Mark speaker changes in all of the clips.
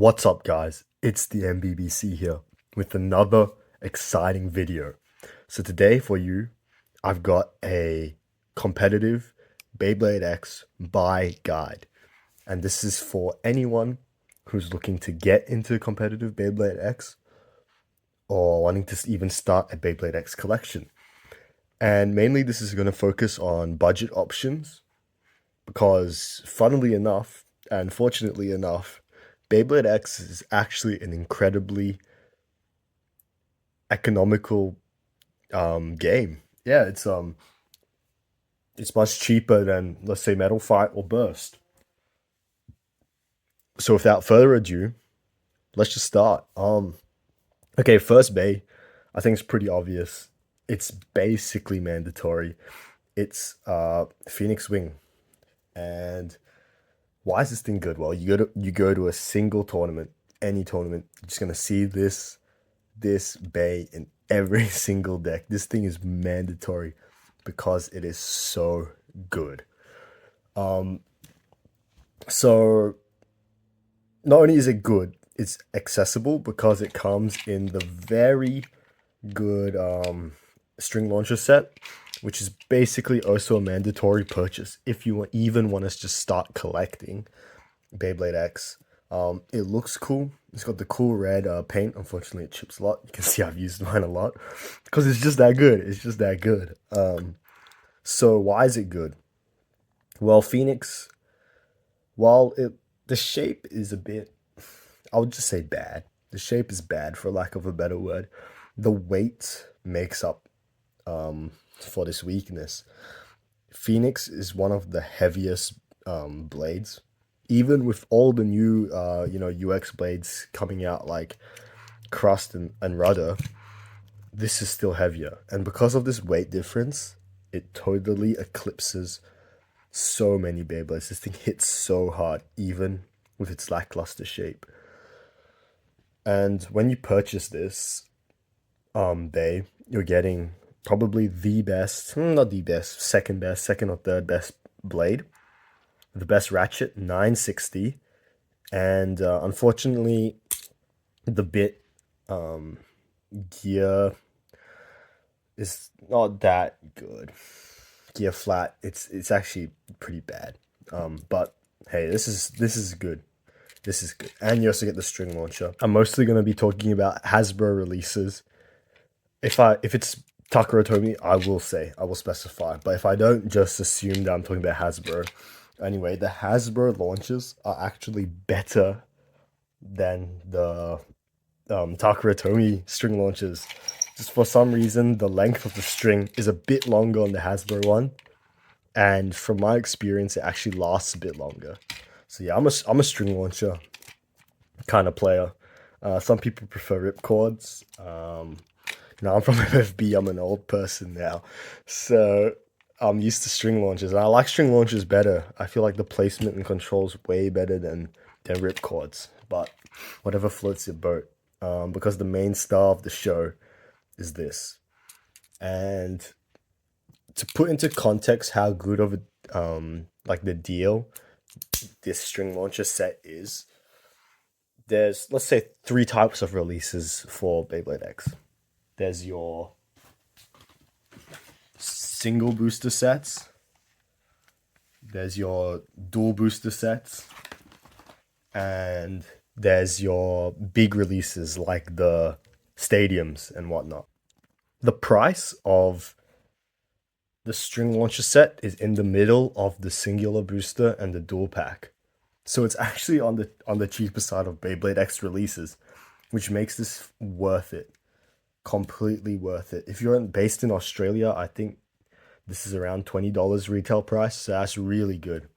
Speaker 1: What's up guys, it's the MBBC here with another exciting video. So today for you, I've got a competitive Beyblade X buy guide. And this is for anyone who's looking to get into competitive Beyblade X or wanting to even start a Beyblade X collection. And mainly this is going to focus on budget options because funnily enough, and fortunately enough, Beyblade X is actually an incredibly economical game. Yeah, it's much cheaper than, let's say, Metal Fight or Burst. So without further ado, let's just start. Okay, first Bay, I think it's pretty obvious. It's basically mandatory. It's Phoenix Wing. And why is this thing good? Well, you go to a single tournament, any tournament, you're just gonna see this bay in every single deck. This thing is mandatory because it is so good. So not only is it good, it's accessible because it comes in the very good string launcher set, which is basically also a mandatory purchase if you even want to just start collecting Beyblade X. It looks cool. It's got the cool red paint. Unfortunately, it chips a lot. You can see I've used mine a lot because it's just that good. It's just that good. So why is it good? Well, Phoenix, while the shape is a bit, I would just say bad. The shape is bad for lack of a better word. The weight makes up for this weakness. Phoenix is one of the heaviest blades. Even with all the new UX blades coming out like Crust and Rudder, this is still heavier. And because of this weight difference, it totally eclipses so many Beyblades. This thing hits so hard, even with its lackluster shape. And when you purchase this Bay, you're getting probably the best, not the best, second or third best blade. The best ratchet, 960. And unfortunately, the bit gear is not that good. Gear flat, it's actually pretty bad. But hey, this is good. This is good. And you also get the string launcher. I'm mostly going to be talking about Hasbro releases. If it's Takara Tomy, I will specify. But if I don't, just assume that I'm talking about Hasbro. Anyway, the Hasbro launches are actually better than the Takara Tomy string launches. Just for some reason, the length of the string is a bit longer on the Hasbro one. And from my experience, it actually lasts a bit longer. So yeah, I'm a string launcher kind of player. Some people prefer ripcords. I'm from FFB. I'm an old person now, so I'm used to string launchers. And I like string launchers better. I feel like the placement and controls way better than ripcords. But whatever floats your boat. Because the main star of the show is this. And to put into context how good of a like the deal this string launcher set is, there's, let's say, 3 types of releases for Beyblade X. There's your single booster sets, there's your dual booster sets, and there's your big releases like the stadiums and whatnot. The price of the string launcher set is in the middle of the singular booster and the dual pack. So it's actually on the cheaper side of Beyblade X releases, which makes this worth it. Completely worth it. If you're based in Australia, I think this is around $20 retail price. So that's really good.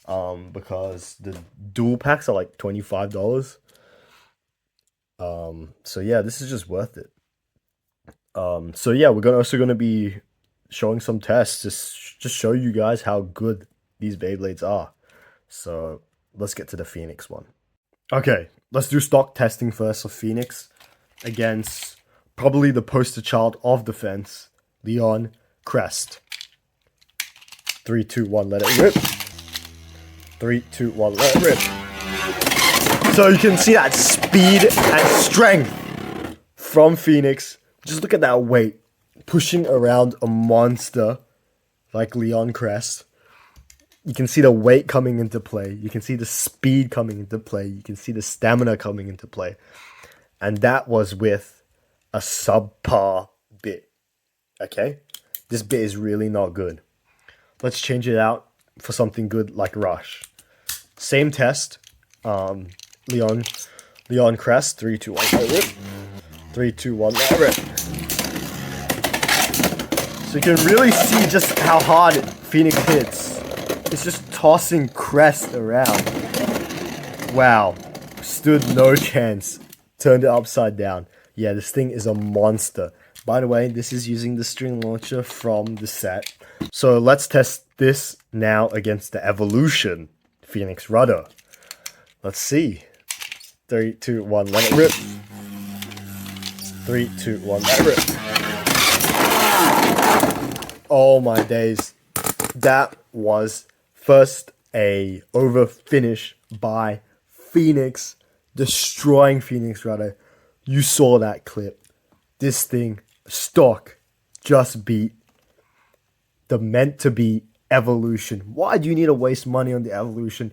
Speaker 1: Because the dual packs are like $25. So yeah, this is just worth it. So yeah, we're also gonna be showing some tests, just show you guys how good these Beyblades are. So let's get to the Phoenix one. Okay, let's do stock testing first for Phoenix against probably the poster child of defense, Leon Crest. 3, 2, 1, let it rip. 3, 2, 1, let it rip. So you can see that speed and strength from Phoenix. Just look at that weight. Pushing around a monster like Leon Crest. You can see the weight coming into play. You can see the speed coming into play. You can see the stamina coming into play. And that was with a subpar bit. Okay? This bit is really not good. Let's change it out for something good like Rush. Same test. Leon Crest. 3, 2, 1, let rip. 3, 2, 1, let rip. So you can really see just how hard Phoenix hits. It's just tossing Crest around. Wow. Stood no chance. Turned it upside down. Yeah, this thing is a monster. By the way, this is using the string launcher from the set. So let's test this now against the Evolution Phoenix Rudder. Let's see. 3, 2, 1, let it rip. 3, 2, 1, let it rip. Oh my days. That was first a over finish by Phoenix, destroying Phoenix Rudder. You saw that clip. This thing, stock, just beat the meant to be Evolution. Why do you need to waste money on the Evolution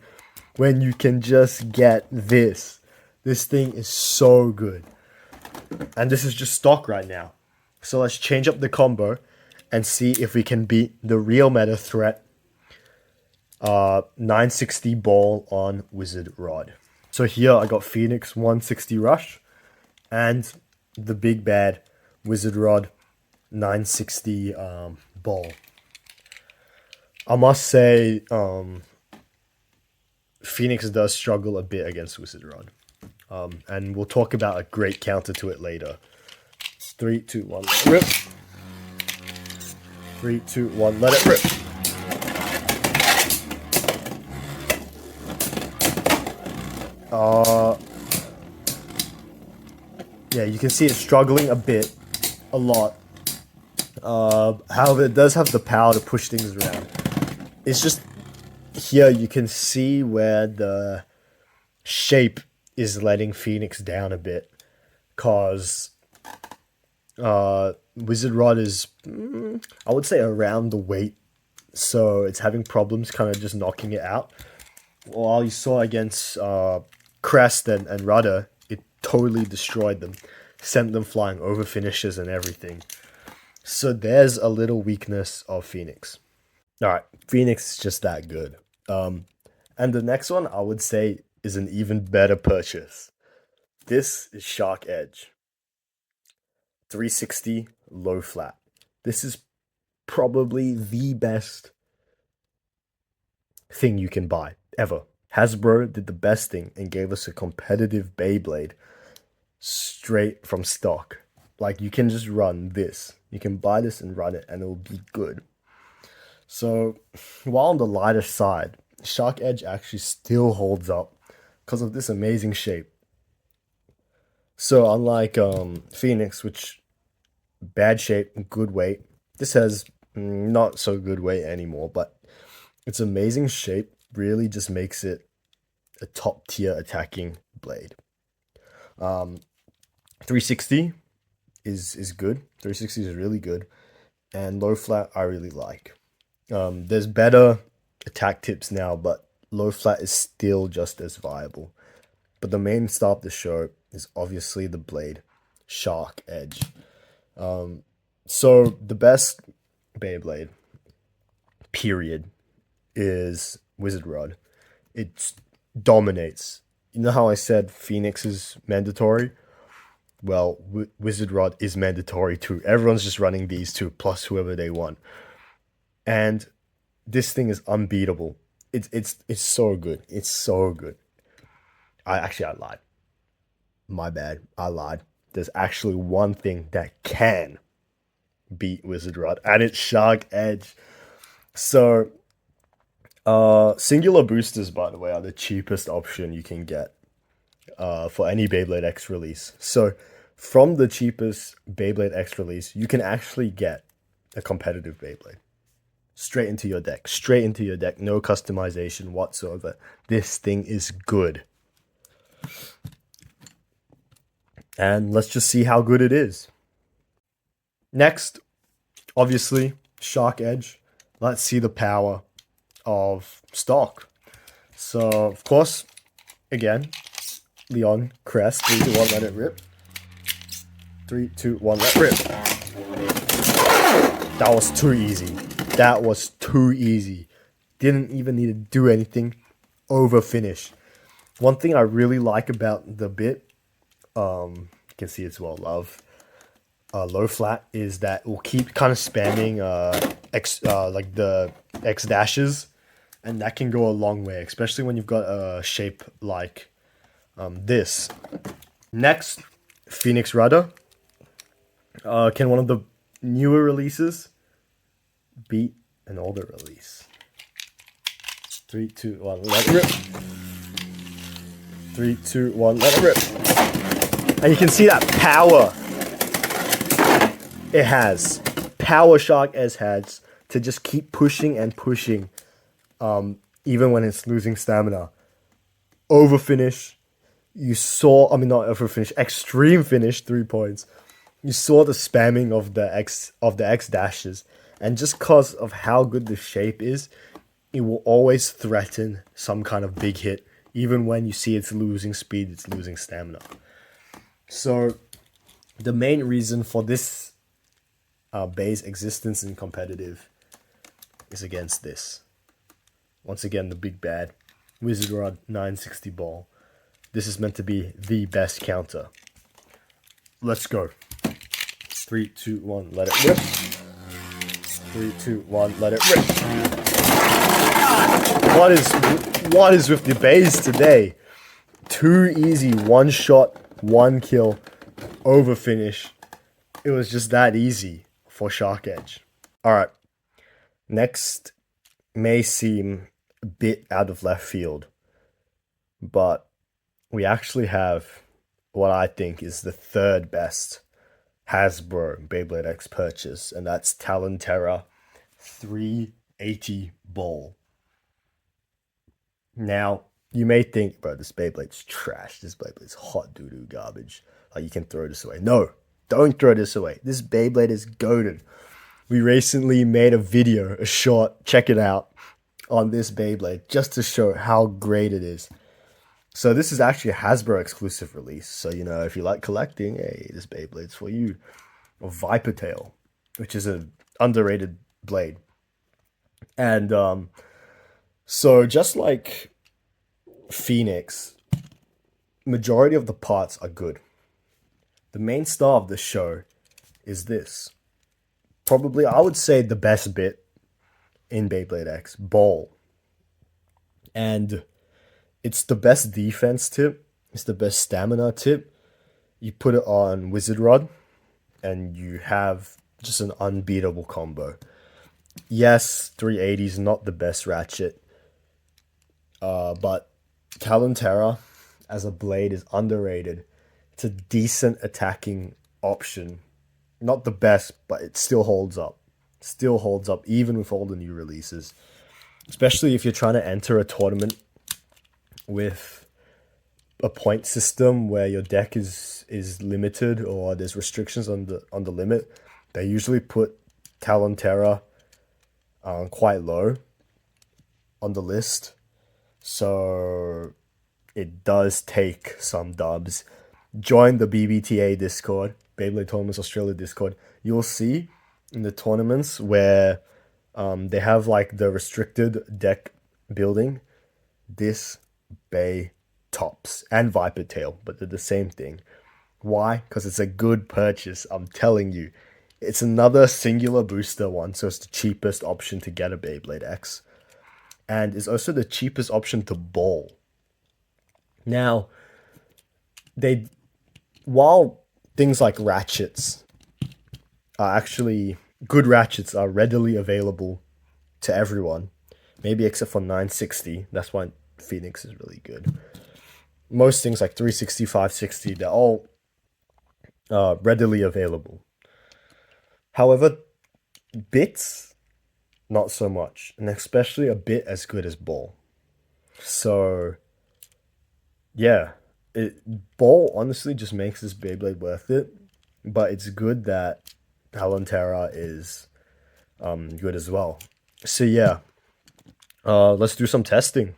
Speaker 1: when you can just get this? This thing is so good. And this is just stock right now. So let's change up the combo and see if we can beat the real meta threat 960 ball on Wizard Rod. So here I got Phoenix 160 Rush and the big bad Wizard Rod 960 ball. I must say Phoenix does struggle a bit against Wizard Rod. And we'll talk about a great counter to it later. 3, 2, 1, let it rip. 3, 2, 1, let it rip. Yeah, you can see it struggling a lot. However, it does have the power to push things around. It's just here you can see where the shape is letting Phoenix down a bit, cause Wizard Rod is, I would say, around the weight, so it's having problems kind of just knocking it out. While you saw against Crest and Rudder, it totally destroyed them, sent them flying over finishes and everything. So there's a little weakness of Phoenix. Alright, Phoenix is just that good. And the next one I would say is an even better purchase. This is Shark Edge. 360 low flat. This is probably the best thing you can buy ever. Hasbro did the best thing and gave us a competitive Beyblade straight from stock. Like, you can just run this. You can buy this and run it and it will be good. So while on the lighter side, Shark Edge actually still holds up because of this amazing shape. So unlike Phoenix, which bad shape, good weight, this has not so good weight anymore, but its amazing shape really just makes it a top tier attacking blade. 360 is good. 360 is really good, and low flat I really like. There's better attack tips now, but low flat is still just as viable. But the main star of the show is obviously the blade, Shark Edge. So the best Beyblade, period, is Wizard Rod. It dominates. You know how I said Phoenix is mandatory? Well, Wizard Rod is mandatory too. Everyone's just running these two plus whoever they want. And this thing is unbeatable. It's so good. It's so good. I lied. My bad. I lied. There's actually one thing that can beat Wizard Rod, and it's Shark Edge. So, singular boosters, by the way, are the cheapest option you can get for any Beyblade X release. So, from the cheapest Beyblade X release, you can actually get a competitive Beyblade. Straight into your deck. Straight into your deck. No customization whatsoever. This thing is good. And let's just see how good it is. Next, obviously, Shark Edge. Let's see the power of stock. So, of course, again, Leon Crest. 3, 2, 1, let it rip. 3, 2, 1, let it rip. That was too easy. That was too easy. Didn't even need to do anything. Over finish. One thing I really like about the bit, you can see it's well loved, low flat, is that it will keep kind of spamming like the X dashes, and that can go a long way, especially when you've got a shape like this. Next, Phoenix Rudder. Can one of the newer releases beat an older release? 3, 2, 1, let it rip. 3, 2, 1, let it rip. And you can see that power it has. Power Shark S has to just keep pushing and pushing, even when it's losing stamina. Over finish. You saw, I mean, not over finish, extreme finish, 3 points. You saw the spamming of the X dashes, and just because of how good the shape is, it will always threaten some kind of big hit, even when you see it's losing speed, it's losing stamina. So, the main reason for this base existence in competitive is against this. Once again, the big bad Wizard Rod 960 ball. This is meant to be the best counter. Let's go. 3, 2, 1, let it rip. 3, 2, 1, let it rip. What is with the base today? Too easy. One shot, one kill, over finish. It was just that easy for Shark Edge. Alright. Next may seem a bit out of left field, but we actually have what I think is the third best Hasbro Beyblade X purchase, and that's Talon Ptera 380 ball. Now, you may think, bro, this Beyblade's trash. This Beyblade's hot doo-doo garbage. Like, you can throw this away. No, don't throw this away. This Beyblade is goated. We recently made a video, a short, check it out, on this Beyblade, just to show how great it is. So this is actually a Hasbro exclusive release. So, you know, if you like collecting, hey, this Beyblade's for you. Or Viper Tail, which is an underrated blade. And so just like Phoenix, majority of the parts are good. The main star of the show is this. Probably, I would say, the best bit in Beyblade X, ball. And it's the best defense tip. It's the best stamina tip. You put it on Wizard Rod, and you have just an unbeatable combo. Yes, 380 is not the best ratchet, but Talon Ptera as a blade is underrated. It's a decent attacking option. Not the best, but it still holds up. Still holds up even with all the new releases. Especially if you're trying to enter a tournament with a point system where your deck is limited or there's restrictions on the limit. They usually put Talon Ptera quite low on the list. So it does take some dubs. Join the BBTA Discord, Beyblade Tournaments Australia Discord. You'll see in the tournaments where they have like the restricted deck building, this Bay tops and Viper Tail, but they're the same thing. Why? Because it's a good purchase, I'm telling you. It's another singular booster one, so it's the cheapest option to get a Beyblade X. And it's also the cheapest option to ball. Now, while things like ratchets are actually, good ratchets are readily available to everyone, maybe except for 960, that's why Phoenix is really good. Most things like 360, 560, they're all readily available. However, bits, not so much, and especially a bit as good as ball. So, yeah, Ball honestly just makes this Beyblade worth it, but it's good that Talon Ptera is good as well. So yeah, let's do some testing.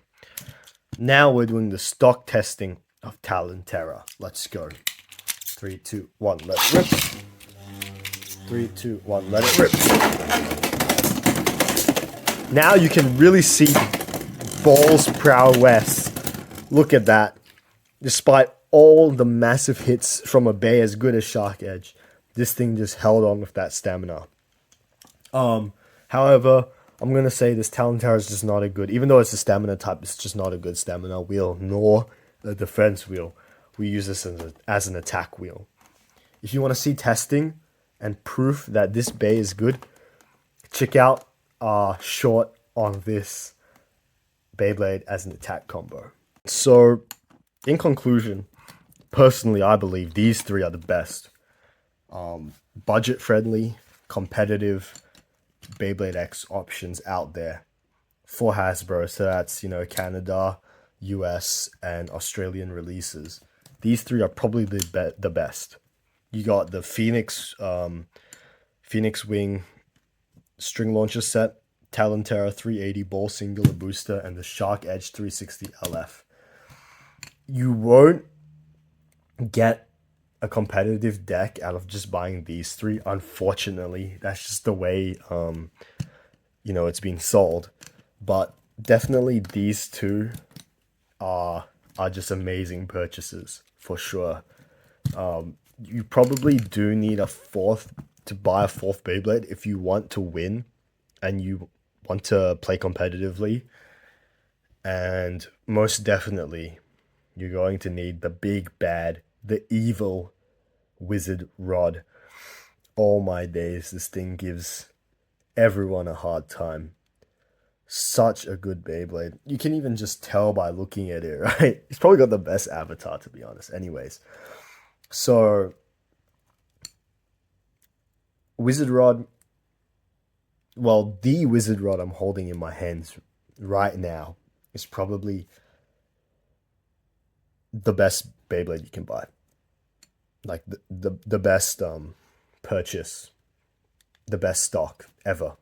Speaker 1: Now we're doing the stock testing of Talon Ptera. Let's go. 3, 2, 1, let it rip. 3, 2, 1, let it rip. Now you can really see Ball's prowess. Look at that. Despite all the massive hits from a Bay as good as Shark Edge, this thing just held on with that stamina. However, I'm going to say this Talon Ptera is just not a good, even though it's a stamina type, it's just not a good stamina wheel, nor a defense wheel. We use this as an attack wheel. If you want to see testing and proof that this Bay is good, check out our short on this Beyblade as an attack combo. So, in conclusion, personally, I believe these three are the best. Budget-friendly, competitive Beyblade X options out there for Hasbro. So that's, Canada, US, and Australian releases. These three are probably the best. You got the Phoenix Wing string launcher set, Talon Ptera 380 ball singular booster, and the Shark Edge 360 LF. You won't get a competitive deck out of just buying these three. Unfortunately, that's just the way it's being sold. But definitely these two are just amazing purchases for sure. You probably do need to buy a fourth Beyblade if you want to win and you want to play competitively. And most definitely, you're going to need the big bad, the evil wizard rod. Oh my days, this thing gives everyone a hard time. Such a good Beyblade. You can even just tell by looking at it, right? It's probably got the best avatar, to be honest. Anyways, so wizard rod. Well, the wizard rod I'm holding in my hands right now is probably the best Beyblade you can buy. Like the best purchase, the best stock ever.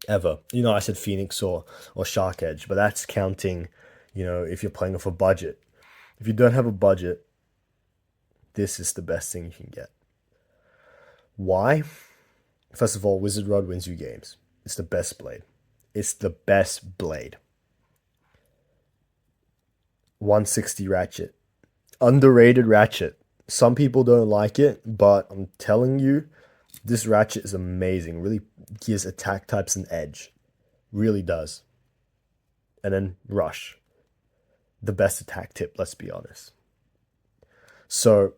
Speaker 1: I said Phoenix or Shark Edge, but that's counting, if you're playing off a budget. If you don't have a budget, this is the best thing you can get. Why? First of all, Wizard Rod wins you games. It's the best blade. It's the best blade. 160 ratchet. Underrated ratchet. Some people don't like it, but I'm telling you, this ratchet is amazing. Really gives attack types an edge. Really does. And then Rush. The best attack tip, let's be honest. So,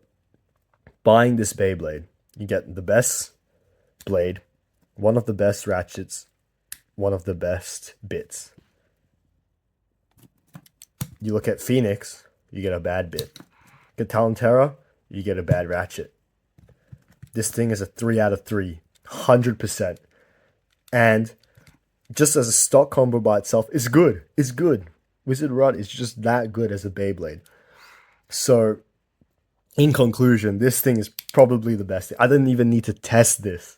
Speaker 1: buying this Beyblade, you get the best blade, one of the best ratchets, one of the best bits. You look at Phoenix, you get a bad bit. Look at Talon Ptera, you get a bad ratchet. This thing is a 3 out of 3, 100%. And just as a stock combo by itself, it's good. It's good. Wizard Rod is just that good as a Beyblade. So, in conclusion, this thing is probably the best. I didn't even need to test this.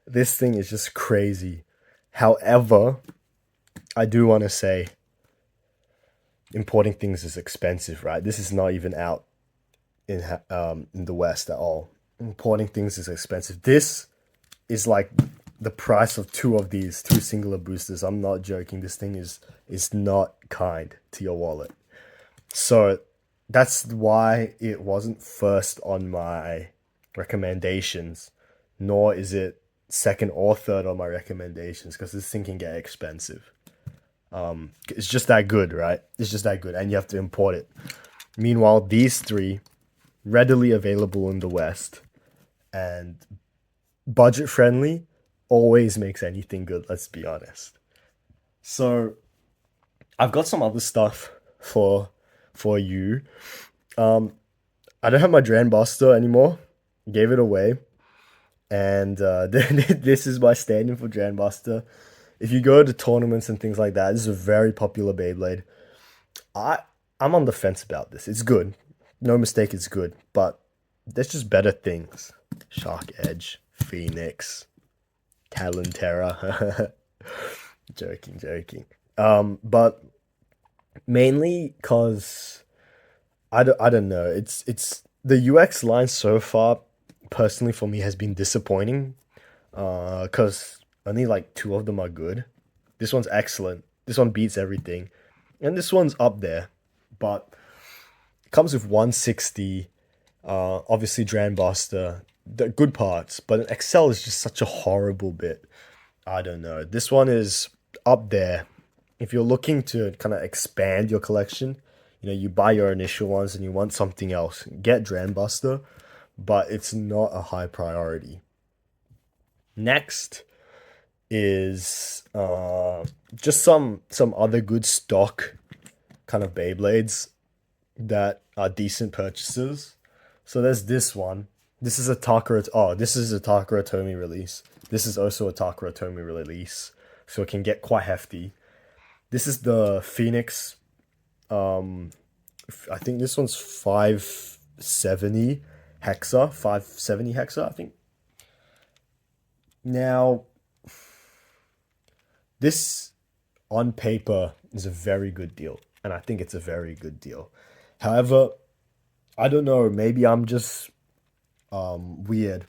Speaker 1: This thing is just crazy. However, I do want to say, importing things is expensive, right? This is not even out in the West at all. Importing things is expensive. This is like the price of two singular boosters. I'm not joking. This thing is not kind to your wallet. So that's why it wasn't first on my recommendations, nor is it second or third on my recommendations, because this thing can get expensive. It's just that good, right? It's just that good, and you have to import it. Meanwhile, these three, readily available in the West, and budget friendly, always makes anything good, let's be honest. So, I've got some other stuff for you. I don't have my Dranbuster anymore. Gave it away. And this is my stand-in for Dranbuster. If you go to tournaments and things like that, this is a very popular Beyblade. I I'm on the fence about this. It's good. No mistake, it's good. But there's just better things. Shark Edge, Phoenix, Talon Ptera. Joking, joking. But mainly because I don't know. It's the UX line so far, personally for me, has been disappointing. Because only like two of them are good. This one's excellent. This one beats everything, and this one's up there. But it comes with 160. Obviously Buster, the good parts, but Excel is just such a horrible bit. I don't know. This one is up there. If you're looking to kind of expand your collection, you buy your initial ones and you want something else, get Buster, but it's not a high priority. Next is just some other good stock kind of Beyblades that are decent purchases. So there's this one. This is a Takara. Oh, this is a Takara Tomy release. This is also a Takara Tomy release, so it can get quite hefty. This is the Phoenix. I think this one's 570 hexa. 570 hexa, I think. Now, this on paper is a very good deal, and I think it's a very good deal. However, I don't know, maybe I'm just weird,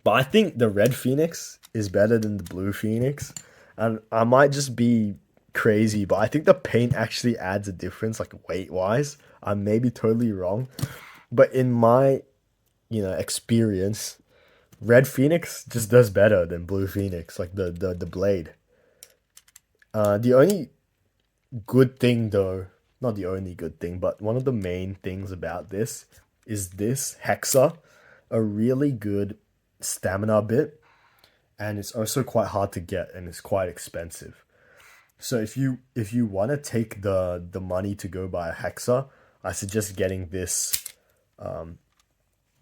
Speaker 1: but I think the red Phoenix is better than the blue Phoenix, and I might just be crazy, but I think the paint actually adds a difference, like weight wise. I may be totally wrong, but in my experience, red Phoenix just does better than blue Phoenix, like the blade. The only good thing though, not the only good thing, but one of the main things about this is this hexa, a really good stamina bit, and it's also quite hard to get and it's quite expensive. So if you want to take the money to go buy a hexa, I suggest getting this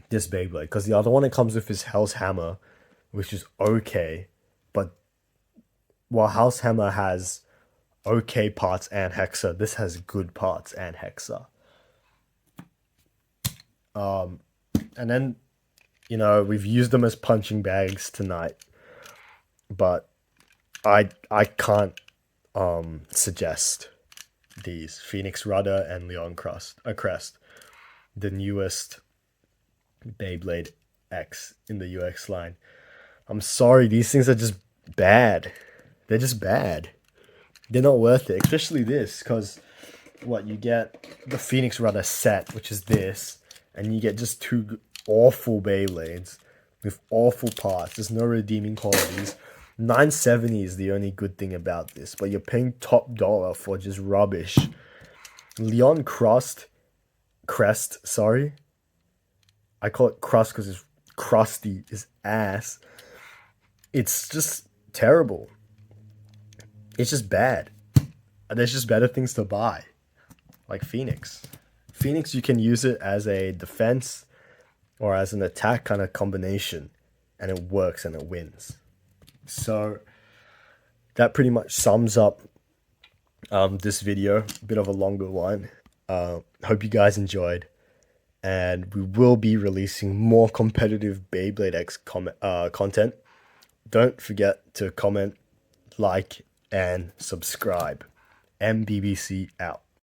Speaker 1: this Beyblade, because the other one it comes with is Hell's Hammer, which is okay, but while Hell's Hammer has okay parts and hexa, this has good parts and hexa. And then we've used them as punching bags tonight, but I can't suggest these Phoenix Rudder and Leon Crest, the newest Beyblade X in the UX line. I'm sorry, these things are just bad. They're just bad. They're not worth it, especially this, because you get the Phoenix Rudder set, which is this, and you get just two awful Beyblades with awful parts. There's no redeeming qualities. 970 is the only good thing about this, but you're paying top dollar for just rubbish. Leon Crest, sorry. I call it crust because it's crusty as ass. It's just terrible. It's just bad. There's just better things to buy, like Phoenix. Phoenix, you can use it as a defense or as an attack kind of combination, and it works and it wins. So that pretty much sums up this video. A bit of a longer one. Hope you guys enjoyed, and we will be releasing more competitive Beyblade X content. Don't forget to comment, like, and subscribe. MBBC out.